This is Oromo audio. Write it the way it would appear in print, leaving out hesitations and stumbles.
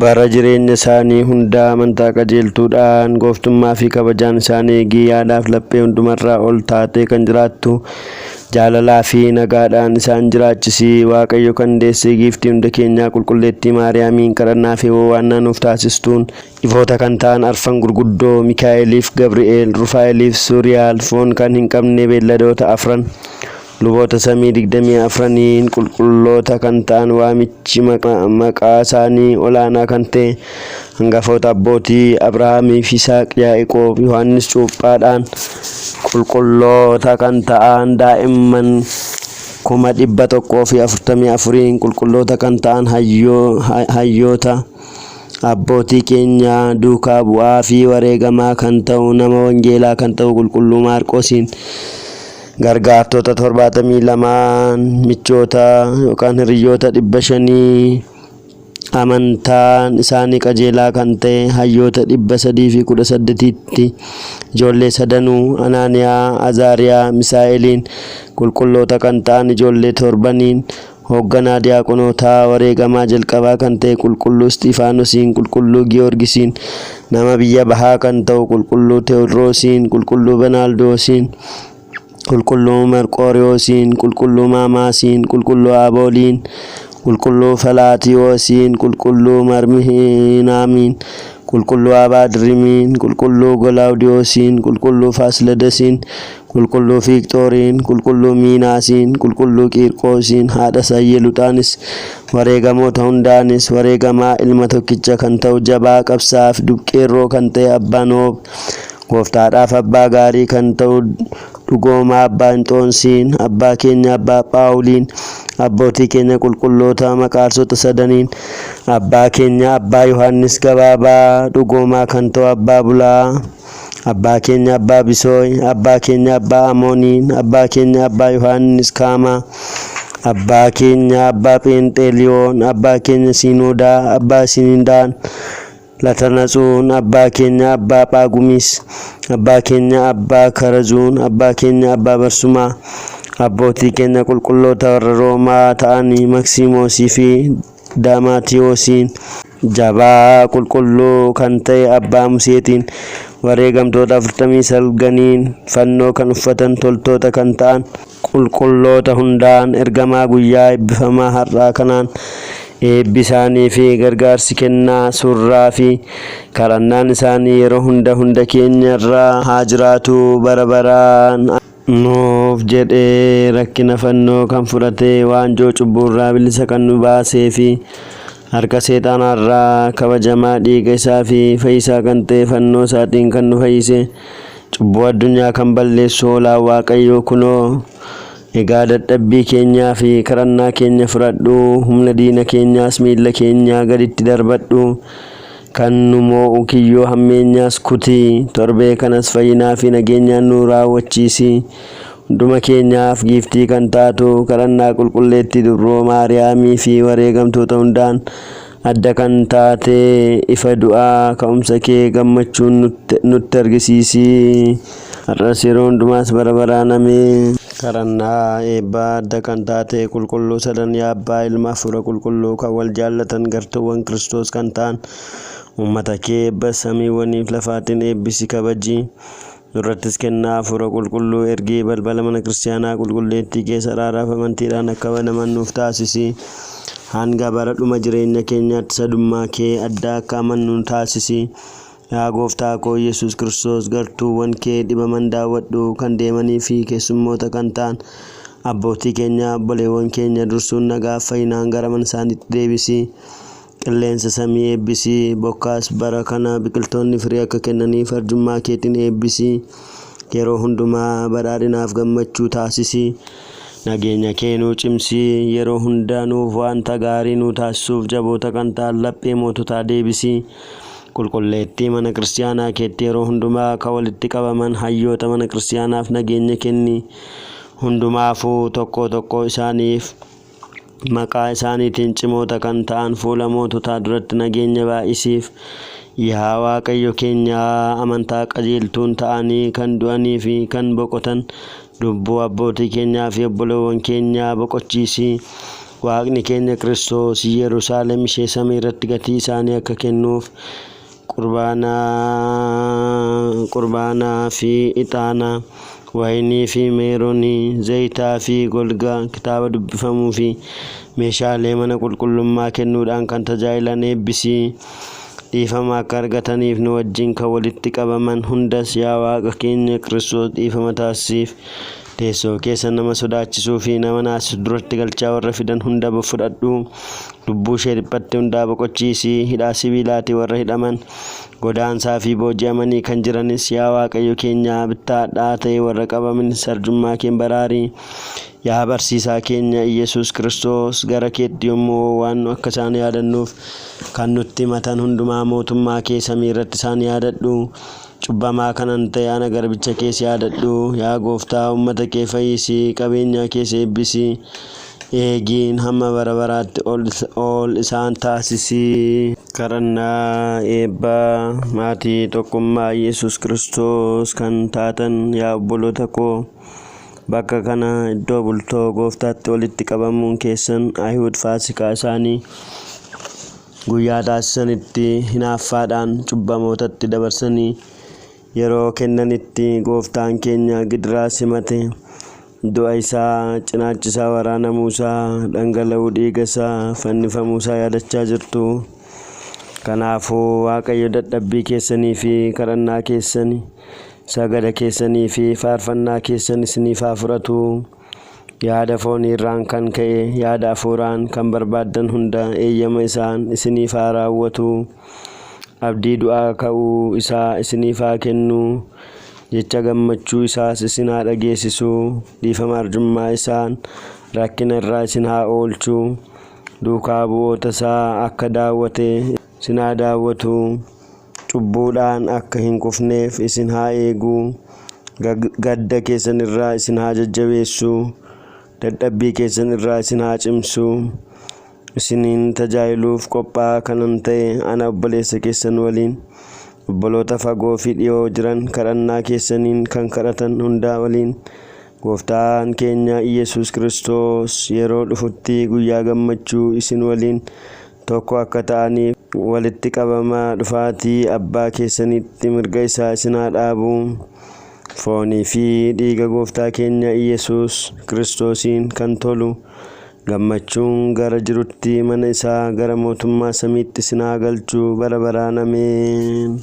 bara jireenya isaanii hunda amantaa qajeeltuudhaan gooftummaa fi kabajaan isaanii giyyaadhaaf laphee hundumarraa ol taatee kan jiraattu jaalalaa fi nagaadhaan isaan jiraachisi. Waaqayyo kan deessee giiftii hunda keenyaa qulqulleettii Maariyaamiin kadhannaa fi waannaa nuuf taasistuun ifoota kan ta'an arfan gurguddoo Mikaa'eliif Gabri'eel, Rufaa'eliif Suuriyaal, foon kan hin qabne beelladoota afran luboota samii 24 qulqulloota kan ta'an waamichi maqaa isaanii olaanaa kan ta'e hangafoota abbootii Abrahaamii fi Isaaq, Yaaqoob, Yohaannis cuuphaadhaan qulqulloota kan ta'an daa'imman 144 qulqulloota kan ta'an hayyoota abbootii keenya duukaa bu'aa fi wareegamaa kan ta'u nama wangeelaa kan ta'u qulqulluu Maarqosiin gargaartota 72 michoota yookaan hiriyoota 500 amantaan isaanii qajeelaa kan ta'e hayyoota 318tti ijoollee sadanuu Anaaniyaa, Azaariyaa, Misaa'eliin qulqulloota kan ta'an ijoollee 7 hoogganaa diyaaqonootaa wareegamaa jalqabaa kan ta'e qulqulluu Isxifaanosiin, qulqulluu Giyoorgisiin nama biyya bahaa kan ta'u qulqulluu Teewodiroosiin, qulqulluu Benaaldoosiin, qulqulluu Merqooriyoosiin, qulqulluu Maamaasiin, qulqulluu Abooliin, qulqulluu Falaatiyoosiin, qulqulluu Marmiinaamiin, qulqulluu Abaadrimiin, qulqulluu Golaawdiyoosiin, qulqulluu Faasiledesiin, qulqulluu Fiiqxooriin, qulqulluu Miinaasiin, qulqulluu Qiirqoosiin, haadha Sayyeluuxaanis wareegamoota hundaanis wareegamaa ilma tokkicha kan ta'u jabaa qabsaa'aa fi dubqeerroo kan ta'e abbaa Noob gooftaadhaaf abbaa gaarii kan ta'u dhugoomaa abbaa Inxoonsiin, abbaa keenya abbaa Phaawuliin, abbootii keenya qulqulloota maqaarsota sadaniin, abbaa keenya abbaa Yohaannis gabaabaa dhugoomaa kan ta'u abbaa Bulaa, abbaa keenya abbaa Bisooy, abbaa keenya abbaa Amooniin, abbaa keenya abbaa Yohaannis Kaamaa, abbaa keenya abbaa Pheenxeeliyoon, abbaa keenya Siinodaa, abbaa Sinindaan Latanatsuun, abbaa keenya abbaa Phaagumis, abbaa keenya abbaa Karazuun, abbaa keenya abbaa Barsumaa, abbootii keenya qulqulloota warra Roomaa ta'anii Maksimoosii fi Daamaatiyoosiin, jabaa qulqulluu kan ta'e abbaa Museetiin wareegamtoota 49 fannoo kan uffatan toltoota kan ta'an qulqulloota hundaan ergamaa guyyaa eebbifamaa har'aa kanaan eebbi isaanii fi gargaarsi kennaa surraa fi kadhannaan isaanii yeroo hunda keenya irraa haa jiraatu bara baraan. Nuuf jedhee rakkina fannoo kan fudhatee waanjoo cubburraa bilisa kan nu baasee fi harka seexaanaarraa kabajamaa dhiiga isaa fi fayyisaa kan ta'e fannoo isaatiin kan nu fayyise cubbuu addunyaa kan balleessu hoolaan Waaqayyoo kunoo egaa dadhabbii keenyaa fi kadhannaa keenya fudhadhu, humna diina keenyaas miilla keenyaa gaditti darbadhu, kan nu moo'u kiyyoo hammeenyaas kuti, torbee kanas fayyinaa fi nageenyaan nu raawwachiisi. Hunduma keenyaaf giiftii kan taatu kadhannaa qulqulleettii dubroo Maariyaamii fi wareegamtoota hundaan adda kan taate ifa du'aa ka'umsa kee gammachuun nutti argisiisi. Har'as yeroo hundumaas bara baraan ameen. Kadhannaa eebbaa adda kan taate qulqulluu sadan Abbaa Ilma Hafuura Qulqulluu kan wal jaallatan gartuuwwan Kiristoos kan ta'an uummata kee eebba samiiwwaniif lafaatiin eebbisi kabaji. Nurrattis kennaa Hafuura Qulqulluu ergii balbala mana kiristaanaa qulqulleettii keessa araaraaf amantiidhaan akka banaman nuuf taasisi. Hanga bara dhuma jireenya keenyaatti sadummaa kee adda akka amannu taasisi. Yaa gooftaa koo Yesuus Kiristoos gartuuwwan kee dhibaman daawwadhu, kan deemanii fi keessummoota kan ta'an abbootii keenya obboleewwan keenya dursuun nagaa fayyinaan gara mana isaaniitti deebisi. Qilleensa samii eebbisi, bokkaas bara kana biqiltoonni firii akka kennaniif arjummaa keetiin eebbisi. Yeroo hundumaa badhaadhinaaf gammachuu taasisi. Nageenya kee nuu cimsi, yeroo hunda nuuf wanta gaarii nuu taasisuuf jaboota kan ta'an laphee moototaa deebisi. Qulqulleettii mana kiristaanaa keetti yeroo hundumaa kan walitti qabaman hayyoota mana kiristaanaaf nageenya kenni. Hundumaafuu tokko isaaniif maqaa isaaniitiin cimoota kan ta'an fuula moototaa duratti nageenya baay'isiif. Yaa Waaqayyo keenya amantaa qajeeltuun ta'anii kan du'anii fi kan boqotan lubbuu abbootii keenyaa fi obboleewwan keenyaa boqochiisi. Waaqni keenya Kiristoos Yerusaalem ishee samii irratti gatii isaanii akka kennuuf qurbaanaa fi ixaana, wayinii fi meeronii, zayitaa fi golgaa, kitaaba dubbifamuu fi meeshaalee mana qulqullummaa kennuudhaan kan tajaajilan eebbisii. Dhiifama akka argataniif nu wajjin kan walitti qabaman hundas yaa Waaqa keenya Kiristoos dhiifama taasisiif. Teessoo keessa nama sodaachisuu fi nama naasisu duratti galchaa warra fidan hunda fudhadhu. Lubbuu ishee dhiphatte hundaa boqochiisii. Hidhaa sibiilaatii warra hidhaman, godaansaa fi booji'amanii kan jiranis yaa Waaqayyo keenya bittaadhaa ta'e warra qabaman sarjummaa keen baraarii. Yaa barsiisaa keenya Yesuus Kiristoos gara keetti yommuu waan akka isaan yaadannuuf kan nutti himatan hundumaa mootummaa kee samii irratti isaan yaadadhu. Cubbamaa kanan ta'e ana garbicha kees yaadadhu. Yaa Gooftaa uummata kee fayyisii, qabeenya kees eebbisii. Eegiin hamma bara baraatti ol isaan taasisii. Kadhannaa eebbaa maatii tokkummaa Yesuus Kiristoos kan taatan yaa obboloota koo, bakka kana iddoo bultoo Gooftaatti walitti qabamuun keessan Ayihud Faasikaa isaanii guyyaa taasisanitti hinaaffaadhaan cubbamootatti dabarsanii yeroo kennanitti Gooftaan keenya gidiraa simate, du'a isaa, cinaachisaa, waraanamuusaa, dhangala'uu dhiiga isaa, fannifamuusaa yaadachaa jirtu. Kanaafuu Waaqayyo dadhabbii keessanii fi kadhannaa keessanii, sagada keessanii fi faarfannaa keessan isiniif haa fudhatu. Yaada foonii irraan kan ka'e yaada hafuuraan kan barbaaddan hunda eeyyama isaan isiniif haa raawwatu. Abdii du'aa ka'uu isaa isiniif haa kennu. Jecha gammachuu isaas isin haa dhageessisu. Dhiifama arjummaa isaan rakkina irraa isin haa oolchu. Duukaa bu'oota isaa akka daawwate isin haa daawwatu. Cubbuudhaan akka hin kufneef isin haa eegu. Gadda keessan irraa isin haa jajjabeessu. Dadhabbii keessan irraa isin haa cimsu. Isiniin tajaajiluuf qophaa'aa kanan ta'e ana obboleessa keessan waliin, obboloota fagoo fi dhiyoo jiran kadhannaa keessaniin kan kadhatan hundaa waliin Gooftaan keenya Yesuus Kiristoos yeroo dhufutti guyyaa gammachuu isin waliin tokko akka ta'aniif walitti qabamaa dhufaatii abbaa keessanitti mirga isaa isin haa dhaabu. Foonii fi dhiiga Gooftaa keenya Yesuus Kiristoosiin kan tolu gammachuun gara jirutti mana isaa gara mootummaa samiitti isin haa galchu bara baraan. Ameen.